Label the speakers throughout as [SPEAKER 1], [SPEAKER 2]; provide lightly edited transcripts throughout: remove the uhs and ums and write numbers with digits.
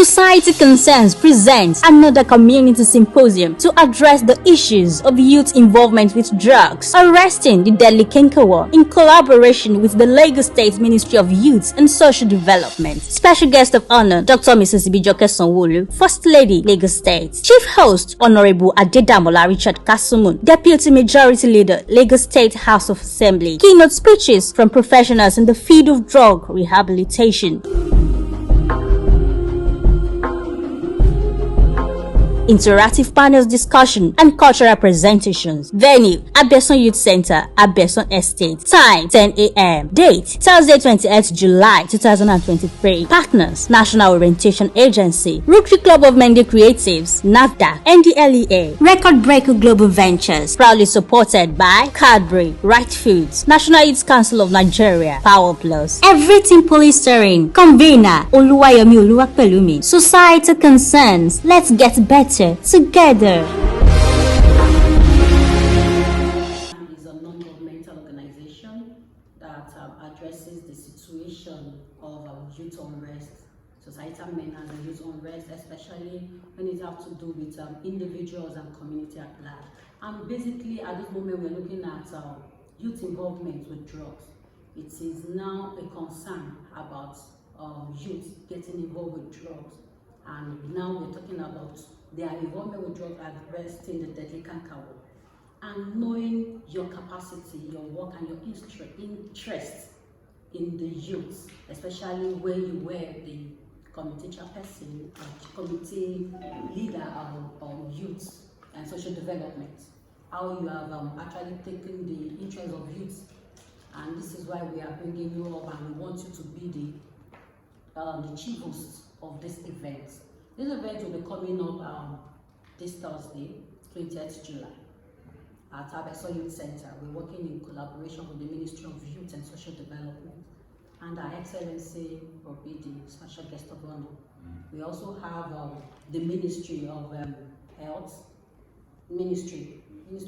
[SPEAKER 1] Society Concerns presents another community symposium to address the issues of youth involvement with drugs, arresting the deadly cankerworm in collaboration with the Lagos State Ministry of Youth and Social Development. Special guest of honor, Dr. Mrs. Kasunmu, First Lady, Lagos State. Chief host, Honorable Adedamola Richard Kasunmu, Deputy Majority Leader, Lagos State House of Assembly. Keynote speeches from professionals in the field of drug rehabilitation. Interactive panels discussion and cultural presentations. Venue, Abeson Youth Center, Abeson Estate. Time, 10 a.m. Date, Thursday 28th July 2023. Partners, National Orientation Agency, Rotary Club of Mende Creatives, NAFDAC, NDLEA, Record Breaker Global Ventures. Proudly supported by Cadbury, Right Foods, National Youth Council of Nigeria, Power Plus, Everything Polystyrene, Convener, Oluwayomi Oluwapelumi. Society Concerns, let's get better together.
[SPEAKER 2] Is a non-governmental organization that addresses the situation of youth unrest, societal menace and youth unrest, especially when it has to do with individuals and community at large. And basically, at this moment, we're looking at youth involvement with drugs. It is now a concern about youth getting involved with drugs, and now we're talking about their involvement with drugs arresting the deadly cankerworm, and knowing your capacity, your work, and your interest in the youth, especially where you were the committee chairperson, committee leader of youth and social development, how you have actually taken the interest of youth, and this is why we are bringing you up, and we want you to be the chief host of this event. This event will be coming up this Thursday, 20th July, at Abeson Youth Center. We're working in collaboration with the Ministry of Youth and Social Development, and Our Excellency will be the special guest of honor. We also have the Ministry of Health, Ministry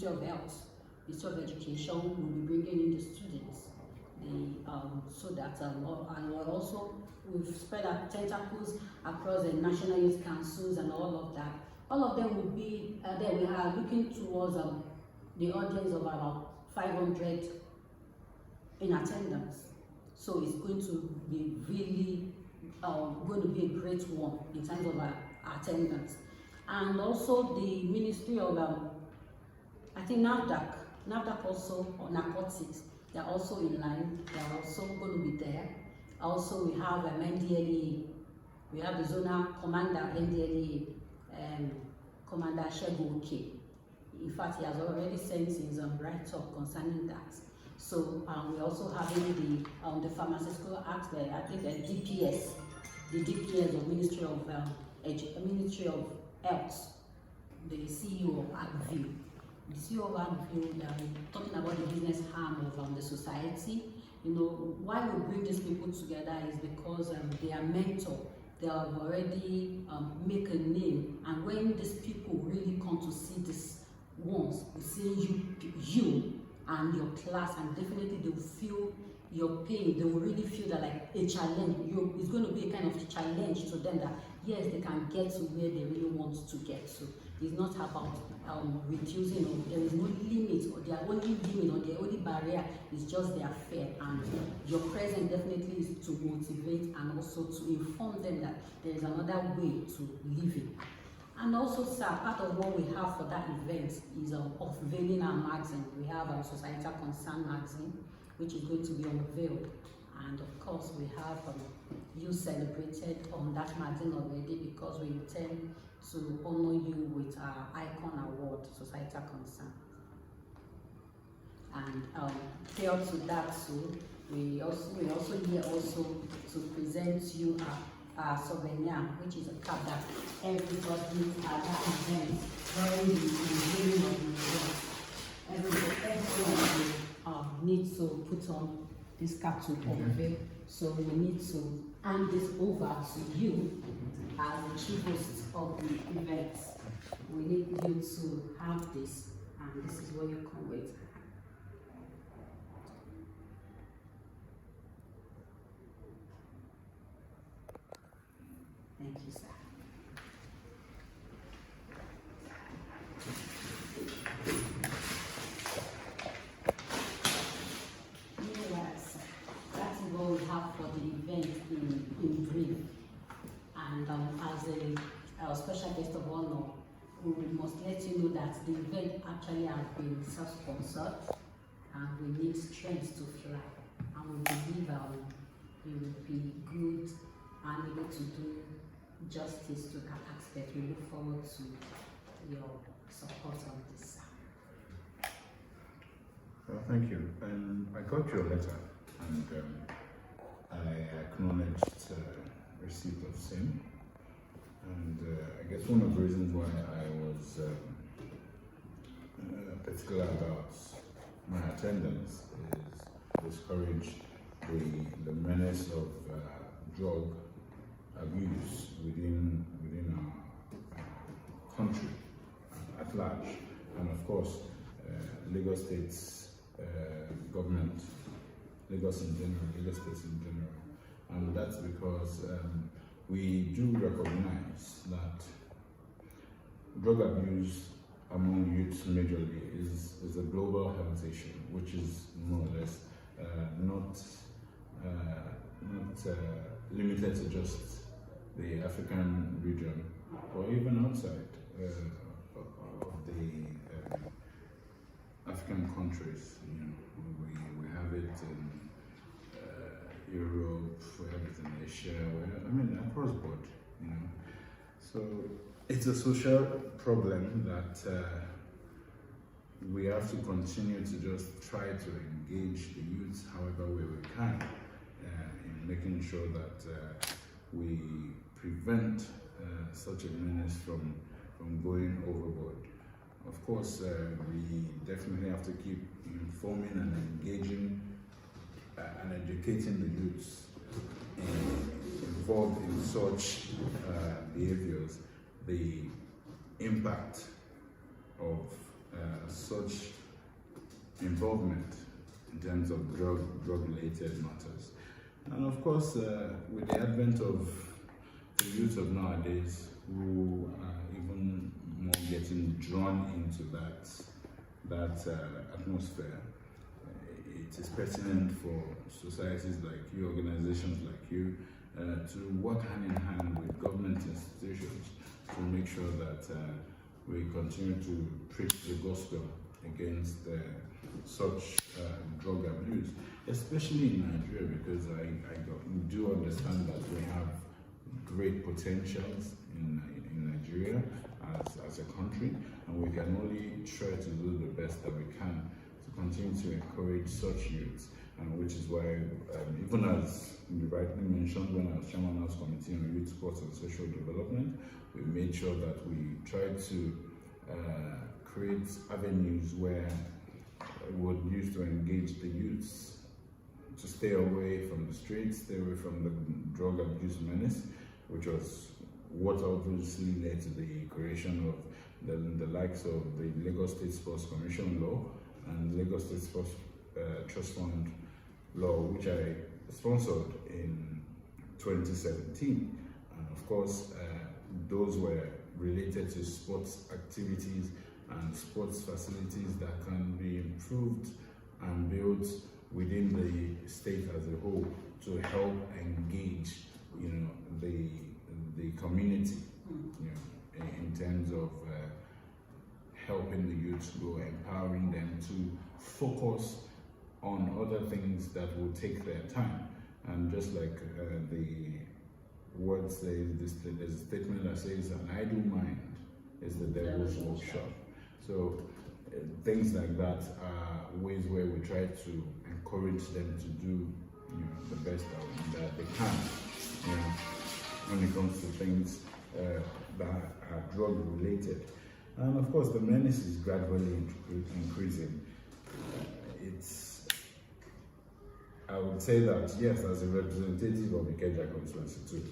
[SPEAKER 2] of Health, Ministry of Education will be bringing in the students, so that and we're also we've spread our tentacles across the national youth councils and all of that. All of them will be there. We are looking towards the audience of about 500 in attendance. So it's going to be really going to be a great one in terms of our attendance. And also the Ministry of I think NAFDAC also, or narcotics, they're also in line. They're also going to be there. Also, we have NDLEA. We have the zonal commander NDLEA, Commander Shegoke. In fact, he has already sent his write-up concerning that. So we're also having the pharmaceutical act there. I think the DPS of Ministry of Health, the CEO of AgView. The CEO of AgView, talking about the business arm of the society. You know, why we bring these people together is because they are mentor. They have already make a name, and when these people really come to see this ones, we see you and your class, and definitely they will feel your pain. They will really feel that like a challenge. It's going to be a kind of challenge to them that yes, they can get to where they really want to get to. It's not about reducing, or there is no limit, or their only limit, or their only barrier is just their fear. And your presence definitely is to motivate and also to inform them that there is another way to living. And also, sir, part of what we have for that event is unveiling our magazine. We have our Societal Concern magazine, which is going to be unveiled. And of course, we have you celebrated on that magazine already, because we intend to honor you with our Icon Award, Societal Concern. And prior to that too, we also here also to present you a souvenir, which is a cap that everybody at that event wearing the unveiling of the event. Everyone needs to put on this cap to unveil. So we need to hand this over to you as the chief host of the event. We need you to have this, and this is what you come with. Thank you, sir. that the event actually has been self-sponsored, and we need strength to fly, and we believe it will be good and able to do justice to that aspect. We look forward to your support on this.
[SPEAKER 3] Well, thank you. I got your letter, and I acknowledged receipt of same. And I guess one of the reasons why I was particular about my attendance is discourage the menace of drug abuse within our country at large, and of course Lagos State's government, Lagos states in general, and that's because we do recognize that drug abuse among youths majorly is a global health issue, which is more or less not limited to just the African region, or even outside of the African countries. You know, we have it in Europe, we have it in Asia, across board. You know, so it's a social problem that we have to continue to just try to engage the youth however way we can in making sure that we prevent such a menace from going overboard. Of course, we definitely have to keep informing and engaging and educating the youths involved in such behaviors, the impact of such involvement in terms of drug-related matters. And of course, with the advent of the youth of nowadays, who are even more getting drawn into that atmosphere, it is pertinent for societies like you, organizations like you, to work hand in hand with government institutions to make sure that we continue to preach the gospel against such drug abuse, especially in Nigeria, because I do understand that we have great potentials in Nigeria as a country, and we can only try to do the best that we can to continue to encourage such youths, which is why, even as you rightly mentioned, when I was chairman of the Committee on Youth Sports and Social Development, we made sure that we tried to create avenues where we would use to engage the youths to stay away from the streets, stay away from the drug abuse menace, which was what obviously led to the creation of the likes of the Lagos State Sports Commission law and Lagos State Sports Trust Fund law, which I sponsored in 2017. And of course, those were related to sports activities and sports facilities that can be improved and built within the state as a whole to help engage, the community, in terms of helping the youth grow, empowering them to focus on other things that will take their time. And just like the word says, there's a statement that says, an idle mind is the devil's workshop. So things like that are ways where we try to encourage them to do the best that they can when it comes to things that are drug related. And of course, the menace is gradually increasing. I would say that, yes, as a representative of the Ikeja constituency too,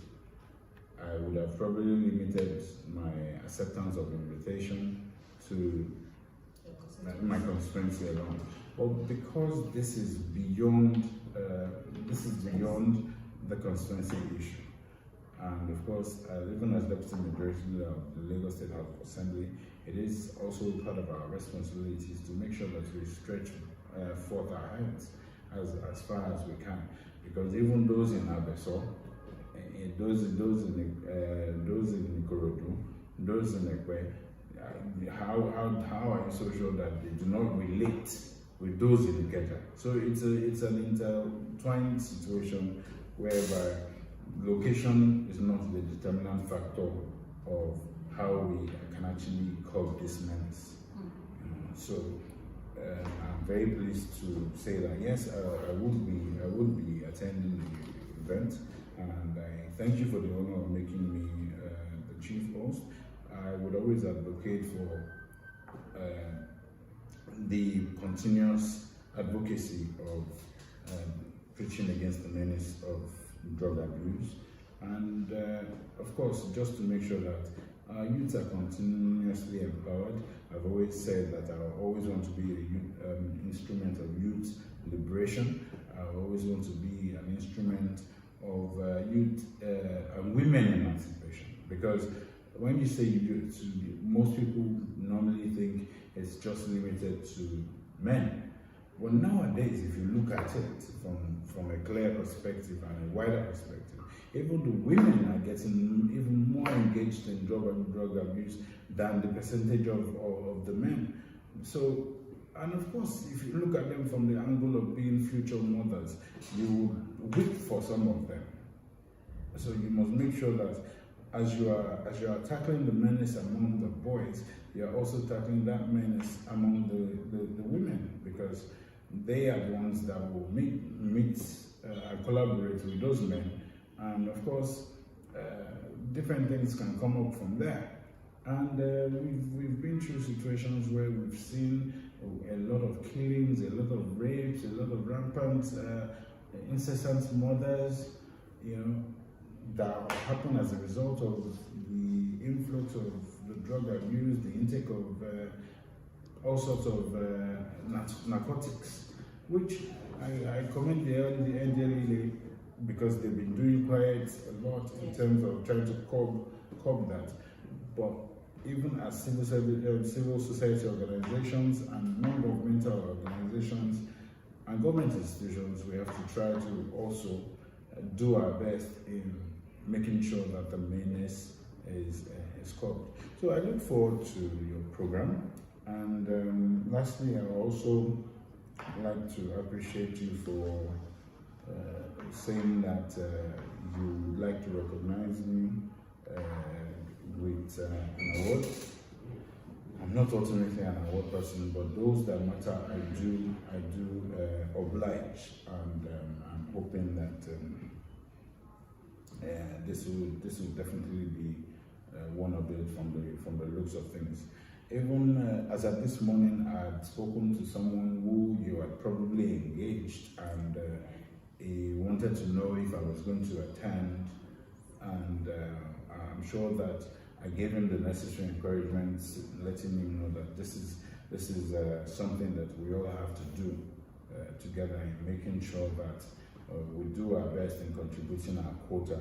[SPEAKER 3] I would have probably limited my acceptance of invitation to my constituency alone. But because this is beyond the constituency issue, and of course, even as Deputy Majority Leader of the Lagos State House of Assembly, it is also part of our responsibilities to make sure that we stretch forth our hands as far as we can, because even those in Abeso, those in Ikorodu, those in Ekwe, how are you so sure that they do not relate with those in Ikeja? So it's an intertwined situation whereby location is not the determinant factor of how we can actually curb this menace. So I'm very pleased to say that yes, I would be attending the event, and I thank you for the honor of making me the chief host. I would always advocate for the continuous advocacy of preaching against the menace of drug abuse, and of course, just to make sure that our youths are continuously empowered. I've always said that I always want to be an instrument of youth liberation. I always want to be an instrument of youth and women emancipation, because when you say youth, most people normally think it's just limited to men. Well, nowadays, if you look at it from a clear perspective and a wider perspective, even the women are getting even more engaged in drug abuse than the percentage of the men. So, and of course, if you look at them from the angle of being future mothers, you would weep for some of them. So you must make sure that as you are tackling the menace among the boys, you are also tackling that menace among the women, because they are the ones that will meet and collaborate with those men. And of course, different things can come up from there. And we've been through situations where we've seen a lot of killings, a lot of rapes, a lot of rampant, incessant murders, that happen as a result of the influx of the drug abuse, the intake of all sorts of narcotics, which I commend the NDLEA, because they've been doing quite a lot in terms of trying to curb that. But even as civil society organizations and non-governmental organizations and government institutions, we have to try to also do our best in making sure that the menace is curbed. So I look forward to your program. And lastly, I also like to appreciate you for saying that you would like to recognize me with an award. I'm not ultimately an award person, but those that matter, I do oblige, and I'm hoping that this will definitely be one of it from the looks of things. Even as at this morning, I had spoken to someone who you had probably engaged, and he wanted to know if I was going to attend, and I'm sure that I gave him the necessary encouragement, letting him know that this is something that we all have to do together in making sure that we do our best in contributing our quota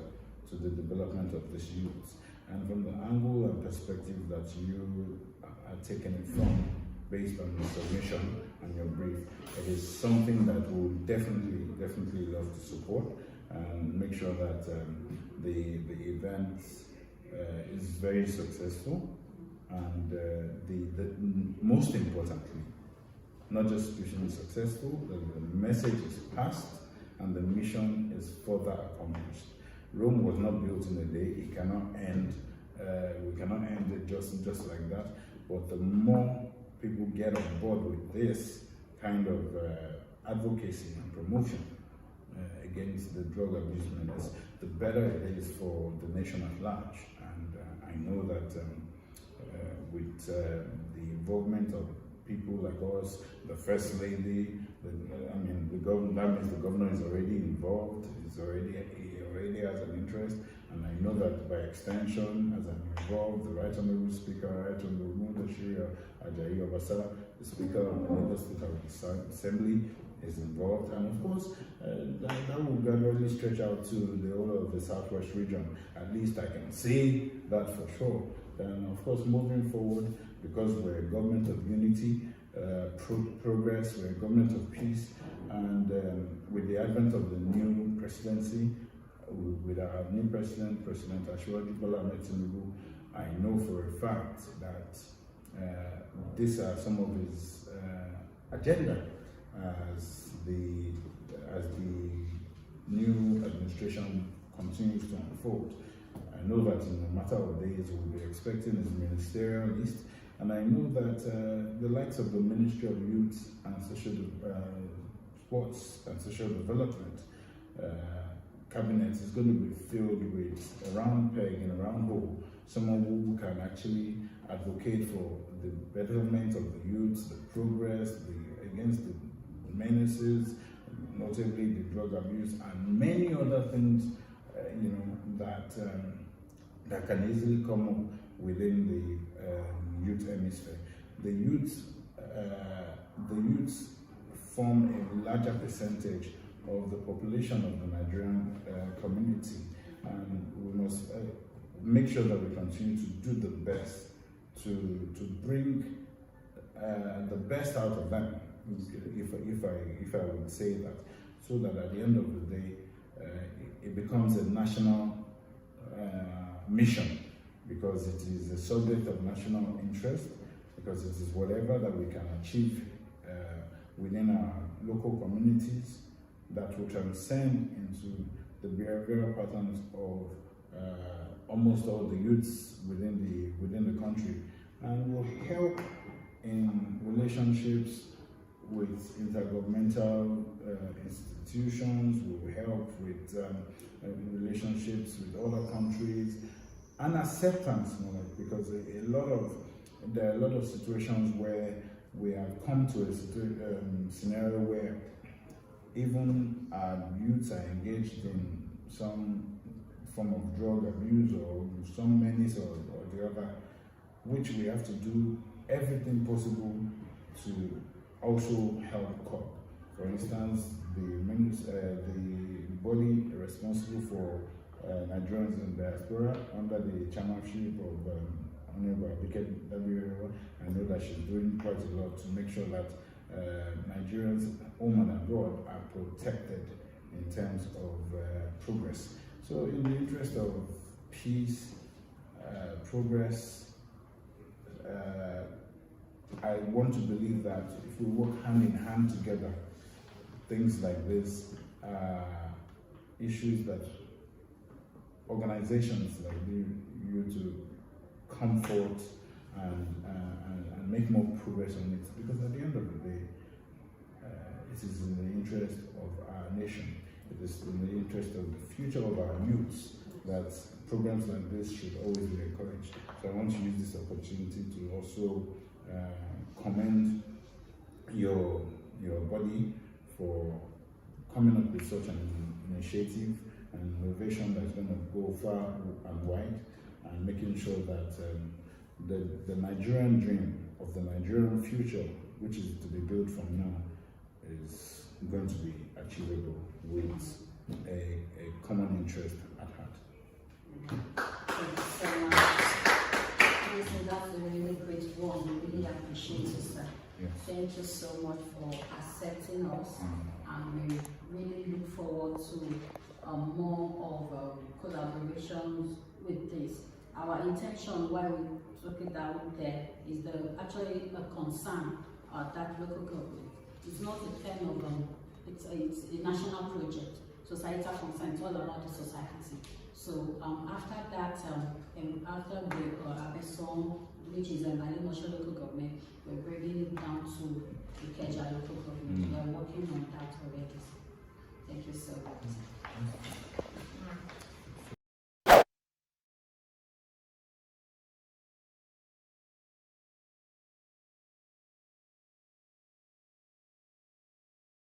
[SPEAKER 3] to the development of this youth. And from the angle and perspective that you are taking it from, based on your submission and your brief, it is something that we'll definitely love to support and make sure that the event is very successful, and the most importantly, not just visually successful, the message is passed and the mission is further accomplished. Rome was not built in a day. It cannot end. We cannot end it just like that. But the more people get on board with this kind of advocacy and promotion against the drug abuse menace, the better it is for the nation at large. And I know that with the involvement of people like us, the First Lady, the governor, that means the governor is already involved, he already has an interest, and I know that by extension, as I'm involved, the Right Honourable Speaker, Right Honourable Mudashiri Ajayi Obasa, the Speaker of the Lagos State Assembly, is involved, and of course, that will gradually stretch out to the whole of the Southwest region. At least I can say that for sure. And of course, moving forward, because we're a government of unity, progress, we're a government of peace, and with the advent of the new presidency, with our new president, President Asiwaju Bola Ahmed Tinubu, I know for a fact that these are some of his agenda as the new administration continues to unfold. I know that in a matter of days we'll be expecting his ministerial list, and I know that the likes of the Ministry of Youth and Sports and Social Development cabinet is going to be filled with a round peg in a round hole, someone who can actually advocate for the betterment of the youth, the progress, against the menaces, notably the drug abuse, and many other things, that can easily come up within the youth hemisphere. The youths form a larger percentage of the population of the Nigerian community, and we must make sure that we continue to do the best to bring the best out of them, if I would say that, so that at the end of the day it becomes a national mission, because it is a subject of national interest, because it is whatever that we can achieve within our local communities that will transcend into the behavioral patterns of almost all the youths within the country, and will help in relationships with intergovernmental institutions, will help with relationships with other countries, and acceptance, because there are a lot of situations where we have come to a scenario where even our youths are engaged in some form of drug abuse or some menace or the other, which we have to do everything possible to also help curb. For instance, the body responsible for Nigerians in diaspora under the chairmanship of Honorable Abike, I know that she's doing quite a lot to make sure that Nigerians home and abroad are protected in terms of progress. So in the interest of peace, progress, I want to believe that if we work hand in hand together, things like this, issues that organizations like you to come forth and make more progress on it, because at the end of the day, it is in the interest of our nation, it is in the interest of the future of our youths that programs like this should always be encouraged. So I want to use this opportunity to also commend your body for coming up with such an initiative and innovation that's going to go far and wide, and making sure that the Nigerian dream of the Nigerian future, which is to be built from now, is going to be achievable with a common interest at heart.
[SPEAKER 2] Thank you so much. Honestly, that's a really great one. We really appreciate you, sir.
[SPEAKER 3] Yes.
[SPEAKER 2] Thank you so much for accepting us, and we really look forward to more of collaborations with this. Our intention, why we took it out there, is actually a concern that local government. It's not a kind of it's a national project, societal concern. It's all about the society. So after that, after the Abeson, which is an Alimosho local government, we're bringing it down to the Ikeja local government. We're working on that already. Thank you so much.